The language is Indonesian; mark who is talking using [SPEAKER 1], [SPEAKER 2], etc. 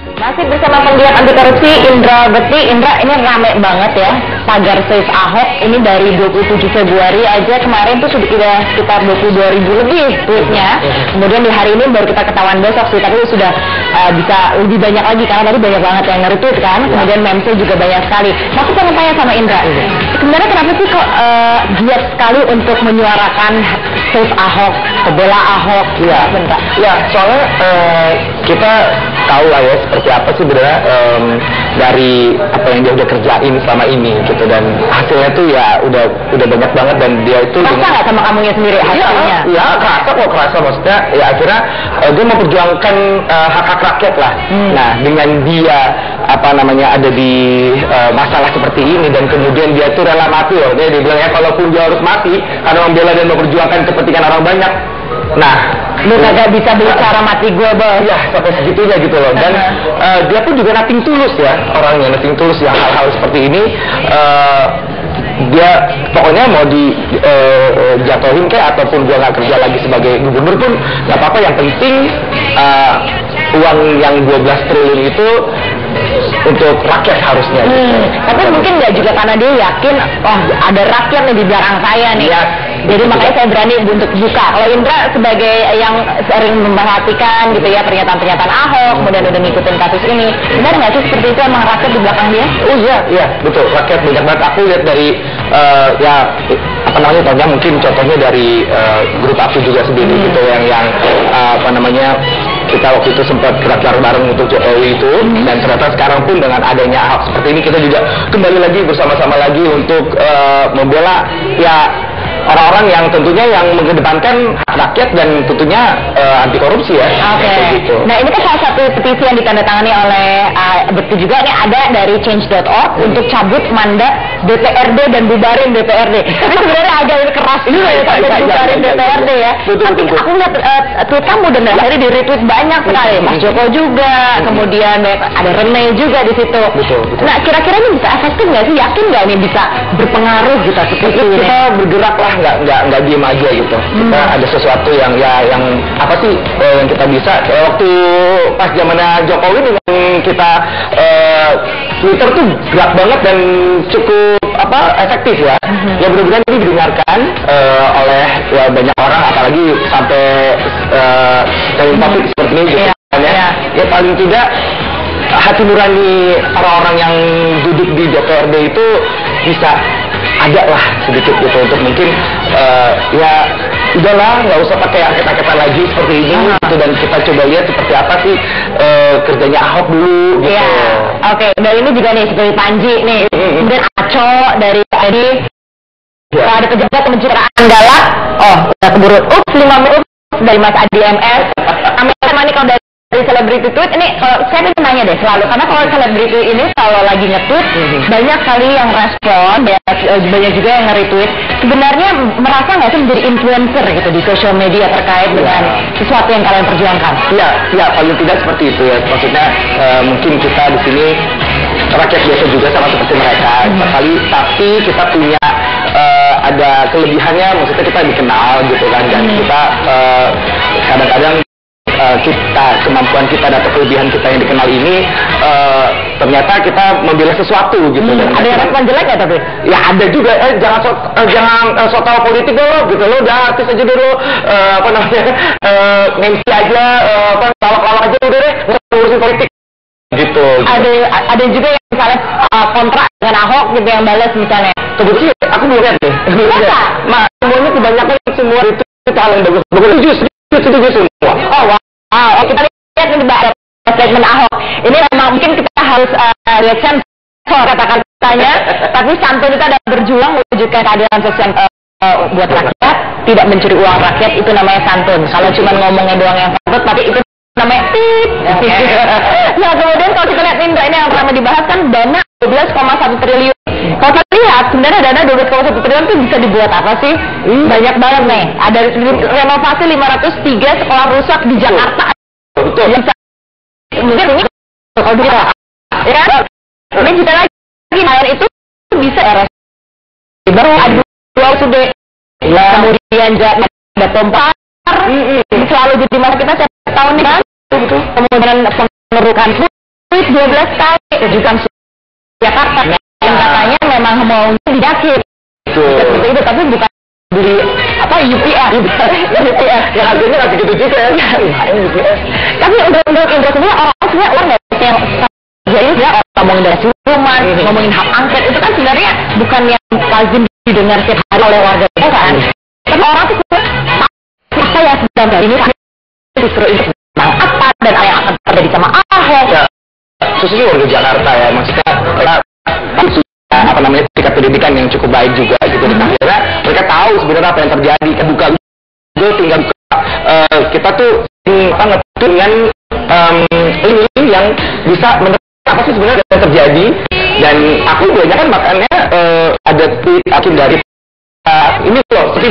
[SPEAKER 1] Masih bersama penggiat anti korupsi Indra Bekti. Indra, ini rame banget ya tagar Save Ahok ini dari 27 Februari aja kemarin tuh sudah sekitar 22.000 lebih tweetnya. Kemudian di hari ini baru kita ketahuan besok sih, tapi sudah bisa lebih banyak lagi karena tadi banyak banget yang nge-retweet kan. Kemudian memesnya juga banyak sekali. Aku pengen tanya sama Indra, sebenarnya kenapa sih kok giat sekali untuk menyuarakan Save Ahok, bela Ahok?
[SPEAKER 2] Iya,
[SPEAKER 1] bentar.
[SPEAKER 2] Ya, soalnya kita tahu lah ya seperti apa sih sebenarnya dari apa yang dia udah kerjain selama ini gitu, dan hasilnya tuh ya udah banyak banget, dan dia itu
[SPEAKER 1] Kerasa nggak sama kamunya sendiri hasilnya?
[SPEAKER 2] Iya, kerasa maksudnya ya akhirnya dia memperjuangkan hak-hak rakyat lah. Nah, dengan dia apa namanya ada di masalah seperti ini, dan kemudian dia tuh rela mati loh. Dia bilang ya kalaupun dia harus mati karena membela dan memperjuangkan kepentingan orang banyak. Nah,
[SPEAKER 1] lu kagak bisa bicara mati gue, bos.
[SPEAKER 2] Ya, sampai segitunya gitu loh. Dan dia pun juga nothing tulus ya, orangnya nothing tulus yang hal-hal seperti ini. Dia pokoknya mau dijatuhin kayak ataupun gua nggak kerja lagi sebagai gubernur pun nggak apa-apa. Yang penting uang yang 12 triliun itu untuk rakyat harusnya. Gitu.
[SPEAKER 1] Tapi mungkin nggak juga karena dia yakin, oh ada rakyat nih di belakang saya nih.
[SPEAKER 2] Ya,
[SPEAKER 1] jadi makanya saya berani untuk buka. Kalau Indra sebagai yang sering memperhatikan gitu ya pernyataan-pernyataan Ahok, kemudian udah ngikutin kasus ini, benar nggak sih seperti itu emang rakyat di belakang dia?
[SPEAKER 2] Oh iya, betul. Rakyat banyak banget. Aku lihat dari ya apa namanya, contohnya dari grup aku juga sendiri gitu, yang apa namanya, kita waktu itu sempat gerak-gerak bareng untuk Jokowi itu, dan ternyata sekarang pun dengan adanya Ahok seperti ini kita juga kembali lagi bersama-sama lagi untuk membela ya orang-orang yang tentunya yang mengedepankan hak rakyat dan tentunya anti korupsi ya.
[SPEAKER 1] Oke.
[SPEAKER 2] Gitu.
[SPEAKER 1] Nah, ini kan salah satu petisi yang ditandatangani oleh Bekti juga nih, ada dari change.org untuk cabut mandat DPRD dan bubarin DPRD. Tapi sebenarnya agak keras juga ya bubarin DPRD ya. Tapi aku lihat tweet kamu dan akhirnya di retweet banyak sekali. Mas Joko juga, kemudian ada Rene juga di situ.
[SPEAKER 2] Betul.
[SPEAKER 1] Nah, kira-kira ini bisa efektif nggak sih? Yakin nggak ini bisa berpengaruh gitu petisi ini?
[SPEAKER 2] Kita bergerak lah, nggak diem aja gitu. Kita ada sesuatu yang apa sih yang kita bisa. Waktu pas zamannya Jokowi dengan kita Twitter tuh gerak banget dan cukup efektif ya. Ya mudah-mudahan ini didengarkan oleh ya banyak orang, apalagi sampai topik seperti ini gitu. Ya paling tidak hati nurani orang-orang yang duduk di DPRD itu bisa ada lah sedikit gitu, untuk mungkin ya udahlah nggak usah pakai angket-angketan lagi seperti ini gitu, dan kita coba lihat seperti apa sih kerjanya Ahok dulu gitu.
[SPEAKER 1] Oke, dari ini juga nih seperti Panji nih, kemudian Aco dari Edi. Ada pejabat pencitraan galak, udah keburu 5 menit dari Mas Adi MS. Sama nih kalau dari selebriti tweet ini, kalau saya ingin nanya deh selalu, karena kalau selebriti ini kalau lagi nge-tweet banyak kali yang respon, banyak juga yang nge-retweet. Sebenarnya merasa nggak sih menjadi influencer gitu di sosial media terkait dengan sesuatu yang kalian perjuangkan?
[SPEAKER 2] Iya, paling tidak seperti itu ya. Maksudnya mungkin kita di sini rakyat biasa juga sama seperti mereka sekali, tapi kita punya ada kelebihannya, maksudnya kita dikenal gitu kan, dan kita kadang-kadang kemampuan kita dan kelebihan kita yang dikenal ini ternyata kita membela sesuatu gitu. Dan
[SPEAKER 1] ada yang respon jelek nggak tapi?
[SPEAKER 2] Ya ada juga, jangan so tau politik lo gitu, lo udah artis aja dulu, apa namanya, MC aja, lawak-lawak aja udah deh, nggak usah ngurusin politik gitu.
[SPEAKER 1] Ada juga yang misalnya kontrak dengan Ahok gitu yang balas misalnya.
[SPEAKER 2] Kebetulan aku belum lihat deh. Nah, semuanya kebanyakan semua itu hal yang bagus. Setuju semua.
[SPEAKER 1] Oh wow. Kita lihat ini statement Ahok. Ini memang mungkin kita harus lihat sensor kata-katanya, tapi santun itu ada berjuang mewujudkan keadilan sosial buat rakyat, tidak mencuri uang rakyat, itu namanya santun. Kalau cuma ngomongnya doang yang santun, tapi itu namanya tip. Nah, kemudian kalau kita lihat Indra ini yang pertama dibahas kan dana 12,1 triliun. Kalau kita lihat sebenarnya dana 12,1 triliun itu bisa dibuat apa sih? Banyak banget nih. Ada renovasi 503 sekolah rusak di Jakarta.
[SPEAKER 2] Betul.
[SPEAKER 1] Bisa mungkin ini kalau bisa ya. Ini kita lagi air itu bisa RS. Baru ada dua sudah. Kemudian ada pompa. Selalu jadi masalah kita setiap tahun kan. Kemudian pengerukan 12 kali rujukan Jakarta yang katanya memang mau dijakir. Seperti itu, tapi bukan beli apa UPS.
[SPEAKER 2] Yang harganya nggak segitu juga ya.
[SPEAKER 1] Tapi untuk Indra sendiri orang nggak yang jadi dia ngomongin dari siluman, ngomongin hak angket itu kan sebenarnya bukan yang lazim didengar setiap hari oleh warga kita kan. Tapi orang tuh apa ya sebenarnya ini justru itu tentang apa dan apa yang akan terjadi sama Ahok.
[SPEAKER 2] Ya, khususnya warga Jakarta ya, maksudnya mereka apa namanya tingkat pendidikan yang cukup baik juga gitu. Akhirnya mereka tahu sebenarnya apa yang terjadi. Buka Google tinggal buka kita tuh dengan link yang bisa menerima apa sih sebenarnya yang terjadi. Dan aku banyak kan makanya ada tweet aku dari ini loh seperti